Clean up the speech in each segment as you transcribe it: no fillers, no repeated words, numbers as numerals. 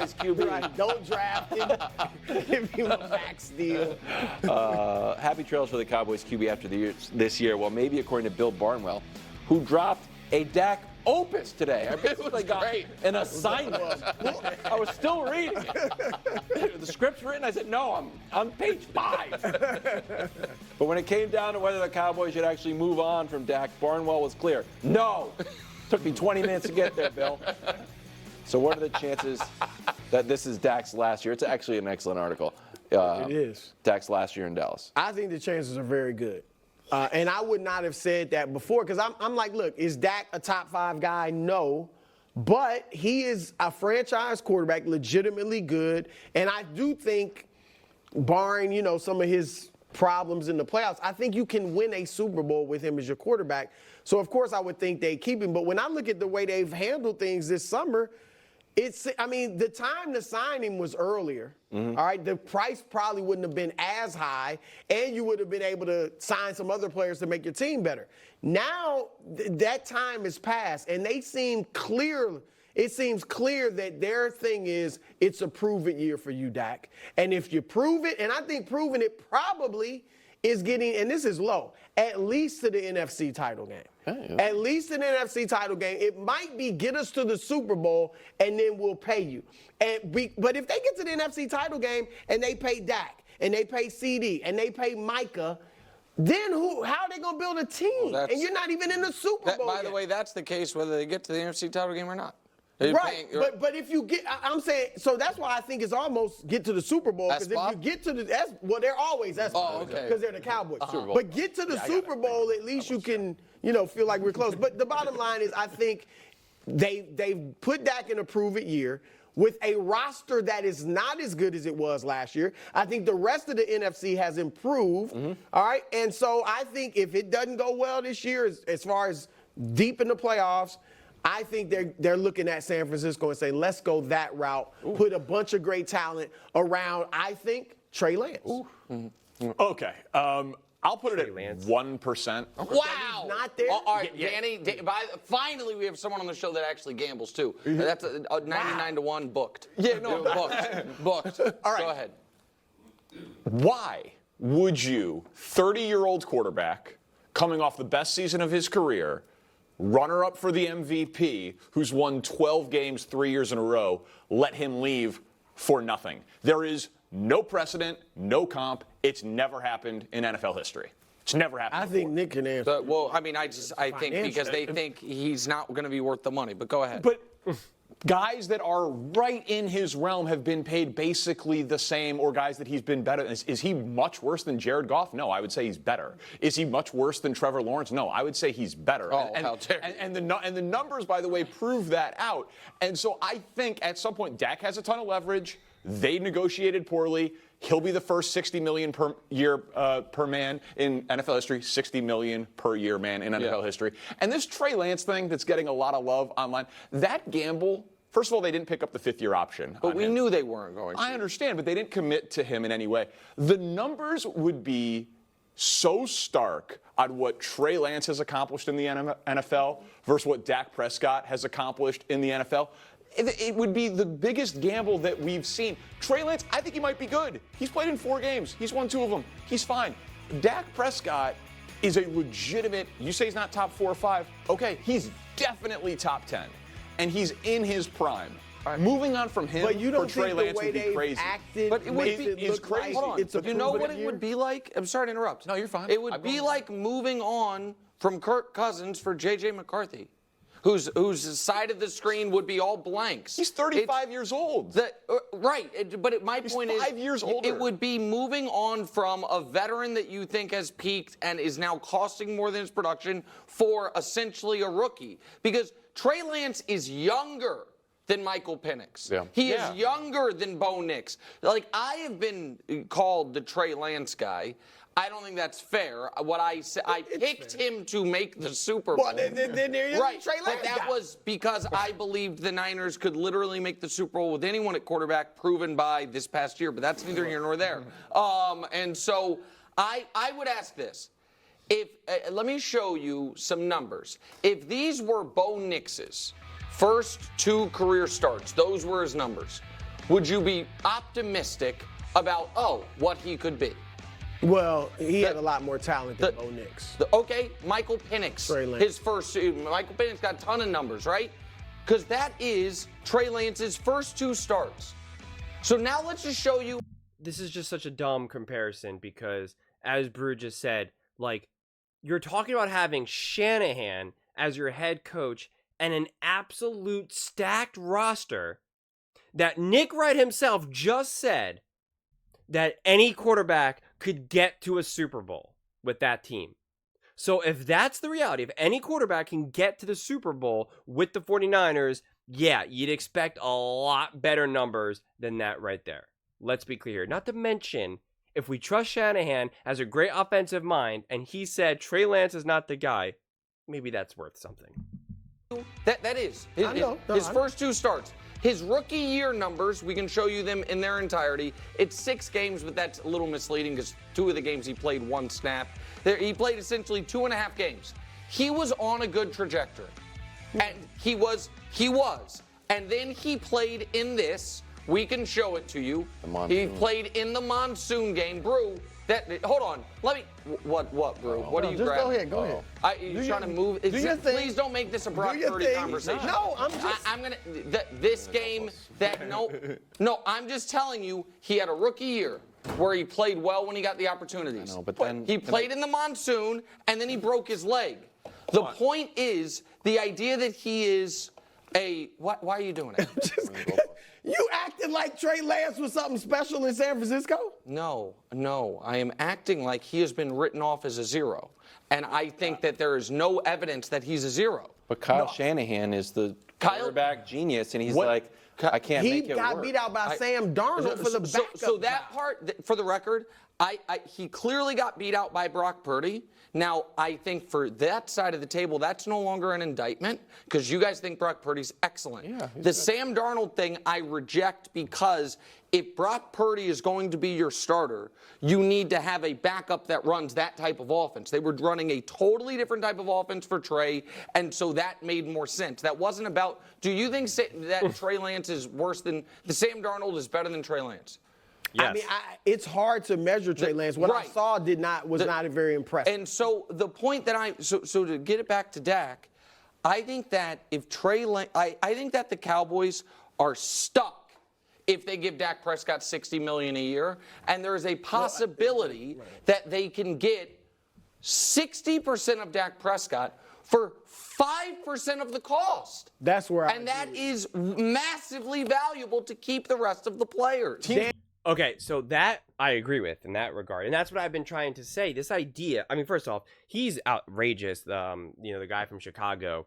His QB. Right, don't draft him. Give him a max deal. Happy trails for the Cowboys QB after this year. Well, maybe according to Bill Barnwell, who dropped a Dak opus today. I basically got an assignment. I was still reading it. The script's written. I said, no, I'm on page 5. But when it came down to whether the Cowboys should actually move on from Dak, Barnwell was clear. No. Took me 20 minutes to get there, Bill. So what are the chances that this is Dak's last year? It's actually an excellent article. It is. Dak's last year in Dallas. I think the chances are very good. And I would not have said that before because I'm like, look, is Dak a top 5 guy? No. But he is a franchise quarterback, legitimately good. And I do think, barring, some of his problems in the playoffs, I think you can win a Super Bowl with him as your quarterback. So, of course, I would think they keep him. But when I look at the way they've handled things this summer, the time to sign him was earlier. Mm-hmm. All right, the price probably wouldn't have been as high, and you would have been able to sign some other players to make your team better. Now that time has passed, and they seem clear. It seems clear that their thing is it's a prove-it year for you, Dak. And if you prove it, and I think proving it probably is getting, and this is low, at least to the NFC title game. Hey, yeah. At least an NFC title game. It might be get us to the Super Bowl, and then we'll pay you. But if they get to the NFC title game and they pay Dak, and they pay CD, and they pay Micah, then how are they going to build a team? Well, and you're not even in the Super Bowl By the way, that's the case whether they get to the NFC title game or not. Right, but if you get, I'm saying, so that's why I think it's almost get to the Super Bowl. Because if you get to they're always because they're the Cowboys. But get to the Super Bowl, at least you can, feel like we're close. But the bottom line is I think they've put Dak in a prove-it year with a roster that is not as good as it was last year. I think the rest of the NFC has improved, all right? And so I think if it doesn't go well this year, as far as deep in the playoffs, I think they're looking at San Francisco and say, let's go that route, put a bunch of great talent around, I think, Trey Lance. Okay. I'll put it at 1%. Wow. Not there. All right, Danny, finally we have someone on the show that actually gambles, too. That's a 99-1 booked. Yeah, no. Booked. All right. Go ahead. Why would you, 30-year-old quarterback, coming off the best season of his career, runner-up for the MVP, who's won 12 games 3 years in a row, let him leave for nothing? There is no precedent, no comp. It's never happened in NFL history. It's never happened before. Think Nick can answer. I think because they think he's not going to be worth the money. But go ahead. But guys that are right in his realm have been paid basically the same, or guys that he's been better. Is he much worse than Jared Goff? No, I would say he's better. Is he much worse than Trevor Lawrence? No, I would say he's better. Oh, how dare you. And the numbers, by the way, prove that out. And so I think at some point Dak has a ton of leverage. They negotiated poorly. He'll be the first $60 million per year per man in NFL history, $60 million per year man in NFL history. And this Trey Lance thing that's getting a lot of love online, that gamble, first of all, they didn't pick up the fifth-year option. But we knew they weren't going to. I understand, but they didn't commit to him in any way. The numbers would be so stark on what Trey Lance has accomplished in the NFL versus what Dak Prescott has accomplished in the NFL. It would be the biggest gamble that we've seen. Trey Lance, I think he might be good. He's played in 4 games. He's won 2 of them. He's fine. Dak Prescott is a legitimate, you say he's not top 4 or 5. Okay, he's definitely top 10. And he's in his prime. Right. Moving on from him for Trey Lance would be crazy. But it would be crazy. Like you know what it would be like? I'm sorry to interrupt. No, you're fine. It would be like moving on from Kirk Cousins for J.J. McCarthy. Whose side of the screen would be all blanks. He's 35 years old. Right, but my point is, 5 years older. It would be moving on from a veteran that you think has peaked and is now costing more than his production for essentially a rookie. Because Trey Lance is younger than Michael Penix. Yeah. He is younger than Bo Nix. Like, I have been called the Trey Lance guy. I don't think that's fair. What I said, I picked him to make the Super Bowl. Well, then right, Trey Lance but that was because I believed the Niners could literally make the Super Bowl with anyone at quarterback, proven by this past year. But that's neither here nor there. And so I would ask this: let me show you some numbers. If these were Bo Nix's first 2 career starts, those were his numbers. would you be optimistic about, what he could be? Well, he had a lot more talent than Bo Nix. Okay, Michael Penix. Trey Lance. His first Michael Penix got a ton of numbers, right? Because that is Trey Lance's first 2 starts. So now let's just show you. This is just such a dumb comparison because, as Brew just said, like, you're talking about having Shanahan as your head coach and an absolute stacked roster that Nick Wright himself just said that any quarterback could get to a Super Bowl with that team. So if that's the reality, if any quarterback can get to the Super Bowl with the 49ers, yeah, you'd expect a lot better numbers than that right there. Let's be clear. Not to mention, if we trust Shanahan as a great offensive mind and he said Trey Lance is not the guy, maybe that's worth something. That is his first 2 starts. His rookie year numbers, we can show you them in their entirety. It's 6 games, but that's a little misleading because 2 of the games he played 1 snap. He played essentially 2.5 games. He was on a good trajectory. And he was. And then he played in this. We can show it to you. He played in the monsoon game. Brew, hold on. Let me. What, Brew? What are you grabbing? Go ahead. You're trying to move. Please don't make this a Brock Purdy conversation. No, I'm just. I'm going to. This game, no, I'm just telling you, he had a rookie year where he played well when he got the opportunities. I know, but then he played in the monsoon, and then he broke his leg. The point is, the idea that he is why are you doing it? You acted like Trey Lance was something special in San Francisco? No. I am acting like he has been written off as a 0. And I think that there is no evidence that he's a 0. But Kyle Shanahan is the quarterback genius, and he's like, I can't make it work. He got beat out by Sam Darnold for the backup. So that part, for the record, he clearly got beat out by Brock Purdy. Now, I think for that side of the table, that's no longer an indictment because you guys think Brock Purdy's excellent. Yeah, the Sam Darnold thing I reject because if Brock Purdy is going to be your starter, you need to have a backup that runs that type of offense. They were running a totally different type of offense for Trey, and so that made more sense. That wasn't about, do you think that Trey Lance is worse than, the Sam Darnold is better than Trey Lance? Yes. I mean, it's hard to measure Trey Lance. What I saw was not very impressive. And so the point that so to get it back to Dak, I think that if Trey Lance, I think that the Cowboys are stuck if they give Dak Prescott $60 million a year, and there is a possibility that they can get 60% of Dak Prescott for 5% of the cost. That's where that is massively valuable to keep the rest of the players. Okay, so that I agree with in that regard. And that's what I've been trying to say. This idea, I mean, first off, he's outrageous, the guy from Chicago.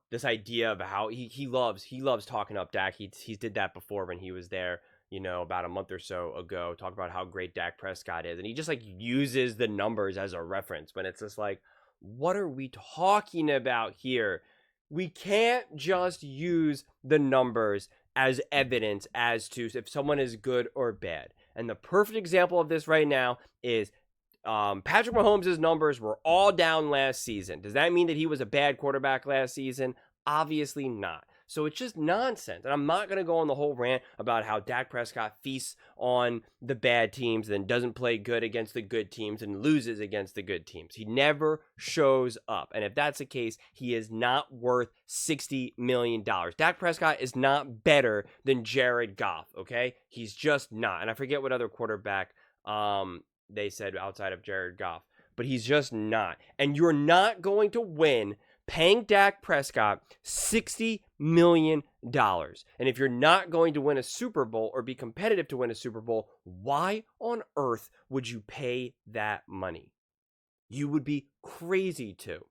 This idea of how he loves talking up Dak. He's did that before when he was there, about a month or so ago, talk about how great Dak Prescott is. And he just uses the numbers as a reference when it's just what are we talking about here? We can't just use the numbers as evidence as to if someone is good or bad. And the perfect example of this right now is Patrick Mahomes' numbers were all down last season. Does that mean that he was a bad quarterback last season? Obviously not. So it's just nonsense. And I'm not going to go on the whole rant about how Dak Prescott feasts on the bad teams and doesn't play good against the good teams and loses against the good teams. He never shows up. And if that's the case, he is not worth $60 million. Dak Prescott is not better than Jared Goff, okay? He's just not. And I forget what other quarterback they said outside of Jared Goff. But he's just not. And you're not going to win paying Dak Prescott $60 million. And if you're not going to win a Super Bowl or be competitive to win a Super Bowl, why on earth would you pay that money? You would be crazy to.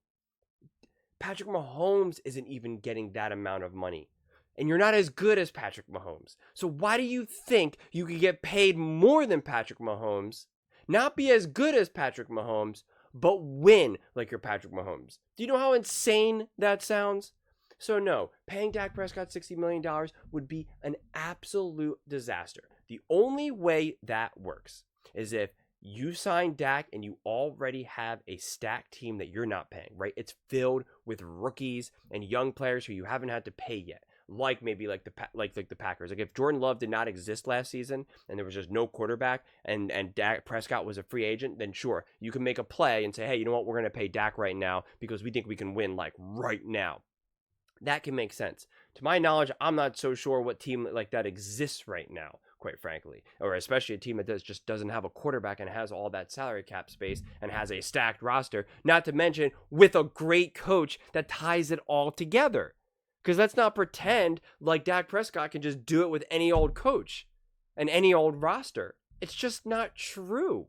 Patrick Mahomes isn't even getting that amount of money. And you're not as good as Patrick Mahomes. So why do you think you could get paid more than Patrick Mahomes, not be as good as Patrick Mahomes, but win like you're Patrick Mahomes? Do you know how insane that sounds? So no, paying Dak Prescott $60 million would be an absolute disaster. The only way that works is if you sign Dak and you already have a stacked team that you're not paying, right? It's filled with rookies and young players who you haven't had to pay yet. like maybe like the Packers. Like if Jordan Love did not exist last season and there was just no quarterback and Dak Prescott was a free agent, then sure, you can make a play and say, hey, you know what, we're going to pay Dak right now because we think we can win like right now. That can make sense. To my knowledge, I'm not so sure what team like that exists right now, quite frankly, or especially a team that just doesn't have a quarterback and has all that salary cap space and has a stacked roster, not to mention with a great coach that ties it all together. Because let's not pretend like Dak Prescott can just do it with any old coach and any old roster. It's just not true.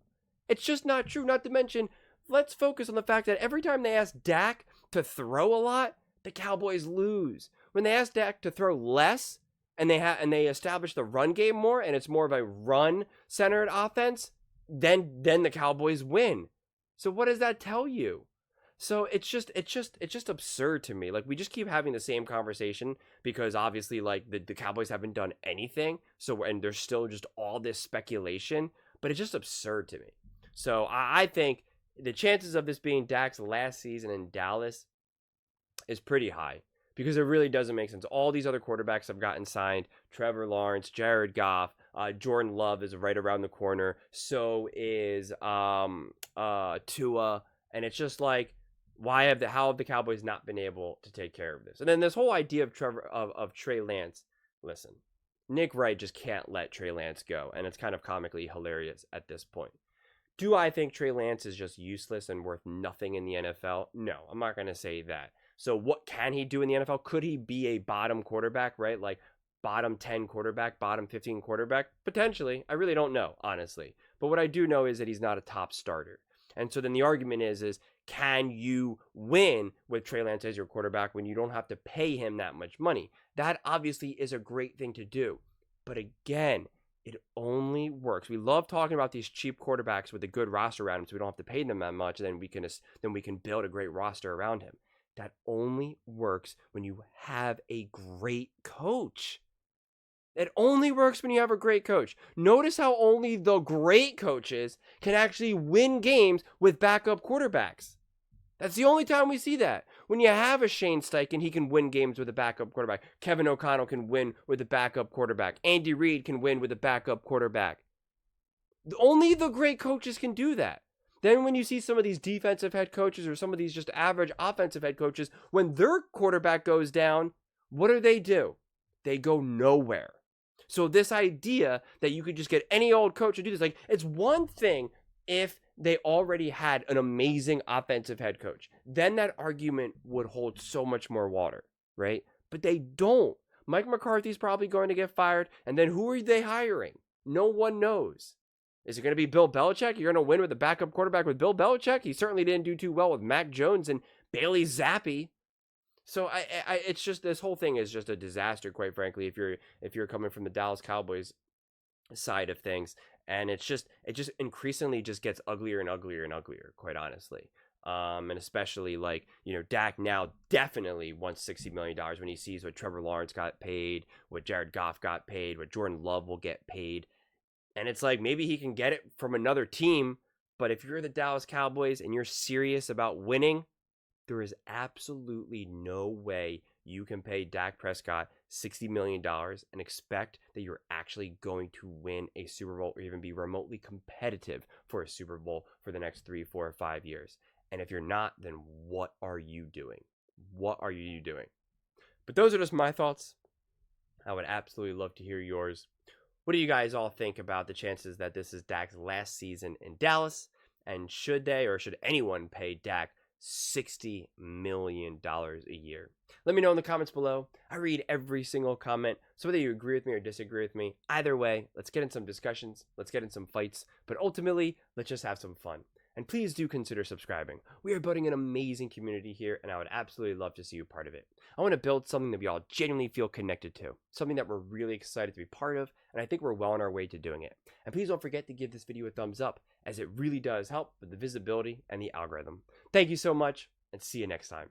It's just not true. Not to mention, let's focus on the fact that every time they ask Dak to throw a lot, the Cowboys lose. When they ask Dak to throw less and they establish the run game more and it's more of a run-centered offense, then the Cowboys win. So what does that tell you? So it's just absurd to me. Like we just keep having the same conversation because obviously like the Cowboys haven't done anything. So and there's still just all this speculation, but it's just absurd to me. So I think the chances of this being Dak's last season in Dallas is pretty high because it really doesn't make sense. All these other quarterbacks have gotten signed. Trevor Lawrence, Jared Goff, Jordan Love is right around the corner. So is Tua, and it's just like, how have the Cowboys not been able to take care of this? And then this whole idea of Trey Lance. Listen, Nick Wright just can't let Trey Lance go, and it's kind of comically hilarious at this point. Do I think Trey Lance is just useless and worth nothing in the NFL? No, I'm not going to say that. So what can he do in the NFL? Could he be a bottom quarterback, right? Like bottom 10 quarterback, bottom 15 quarterback? Potentially. I really don't know, honestly. But what I do know is that he's not a top starter. And so then the argument is can you win with Trey Lance as your quarterback when you don't have to pay him that much money? That obviously is a great thing to do. But again, it only works. We love talking about these cheap quarterbacks with a good roster around him so we don't have to pay them that much, and then we can build a great roster around him. That only works when you have a great coach. It only works when you have a great coach. Notice how only the great coaches can actually win games with backup quarterbacks. That's the only time we see that. When you have a Shane Steichen, he can win games with a backup quarterback. Kevin O'Connell can win with a backup quarterback. Andy Reid can win with a backup quarterback. Only the great coaches can do that. Then when you see some of these defensive head coaches or some of these just average offensive head coaches, when their quarterback goes down, what do? They go nowhere. So this idea that you could just get any old coach to do this, like it's one thing if they already had an amazing offensive head coach. Then that argument would hold so much more water, right? But they don't. Mike McCarthy's probably going to get fired. And then who are they hiring? No one knows. Is it going to be Bill Belichick? You're going to win with a backup quarterback with Bill Belichick? He certainly didn't do too well with Mac Jones and Bailey Zappi. So it's just, this whole thing is just a disaster, quite frankly, if you're coming from the Dallas Cowboys side of things. And it just increasingly just gets uglier and uglier and uglier, quite honestly. And especially like, Dak now definitely wants $60 million when he sees what Trevor Lawrence got paid, what Jared Goff got paid, what Jordan Love will get paid. And it's like, maybe he can get it from another team. But if you're the Dallas Cowboys and you're serious about winning, there is absolutely no way you can pay Dak Prescott $60 million and expect that you're actually going to win a Super Bowl or even be remotely competitive for a Super Bowl for the next 3, 4, or 5 years. And if you're not, then what are you doing? What are you doing? But those are just my thoughts. I would absolutely love to hear yours. What do you guys all think about the chances that this is Dak's last season in Dallas? And should anyone pay Dak $60 million a year? Let me know in the comments below. I read every single comment, so whether you agree with me or disagree with me, either way, let's get in some discussions, let's get in some fights, but ultimately, let's just have some fun. And please do consider subscribing. We are building an amazing community here, and I would absolutely love to see you part of it. I want to build something that we all genuinely feel connected to, something that we're really excited to be part of, and I think we're well on our way to doing it. And please don't forget to give this video a thumbs up, as it really does help with the visibility and the algorithm. Thank you so much, and see you next time.